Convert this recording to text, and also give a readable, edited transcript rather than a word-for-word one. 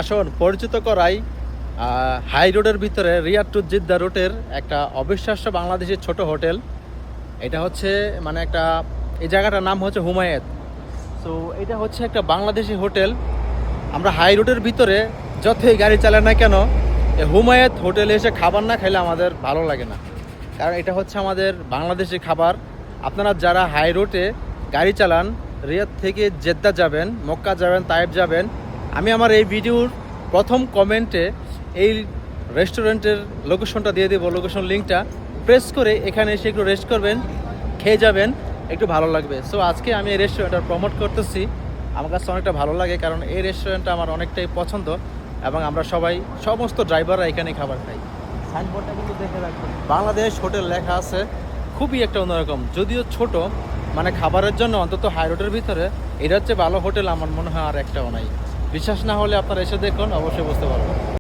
আসুন পরিচিত করাই হাই রোডের ভিতরে রিয়াদ টু জিদ্দা রুটের একটা অবিশ্বাস্য বাংলাদেশের ছোট হোটেল। এটা হচ্ছে মানে একটা এই জায়গাটার নাম হচ্ছে হুমায়েত। সো এটা হচ্ছে একটা বাংলাদেশি হোটেল। আমরা হাই রোডের ভিতরে যতই গাড়ি চালাই না কেন এই হুমায়েত হোটেলে এসে খাবার না খেলে আমাদের ভালো লাগে না, কারণ এটা হচ্ছে আমাদের বাংলাদেশি খাবার। আপনারা যারা হাই রোডে গাড়ি চালান, রিয়াদ থেকে জেদ্দা যাবেন, মক্কা যাবেন, তায়েব যাবেন, আমি আমার এই ভিডিওর প্রথম কমেন্টে এই রেস্টুরেন্টের লোকেশনটা দিয়ে দেবো, লোকেশন লিঙ্কটা প্রেস করে এখানে এসে একটু রেস্ট করবেন, খেয়ে যাবেন, একটু ভালো লাগবে। সো আজকে আমি এই রেস্টুরেন্টটা প্রমোট করতেছি। আমার কাছে অনেকটা ভালো লাগে, কারণ এই রেস্টুরেন্টটা আমার অনেকটাই পছন্দ এবং আমরা সবাই সমস্ত ড্রাইভাররা এখানে খাবার খাই। সাইনবোর্ডটা কিন্তু দেখে রাখবেন, বাংলাদেশ হোটেল লেখা আছে। খুবই একটা অন্যরকম, যদিও ছোট, মানে খাবারের জন্য অন্তত হাই রোডের ভিতরে এটা হচ্ছে ভালো হোটেল আমার মনে হয় আর একটাও নাই। বিশ্বাস না হলে আপনারা এসে দেখুন, অবশ্যই বুঝতে পারবেন।